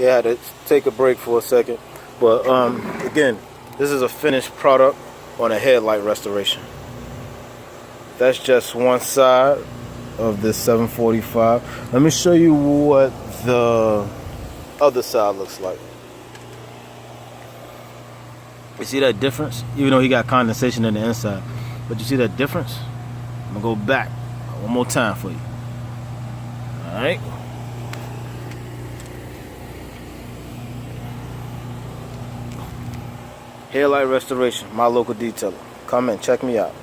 Yeah, I had to take a break for a second. But again, this is a finished product on a headlight restoration. That's just one side of this 745. Let me show you what the other side looks like. You see that difference? Even though he got condensation in the inside. But you see that difference? I'm gonna go back one more time for you. Alright. Headlight restoration, my local detailer. Come in, check me out.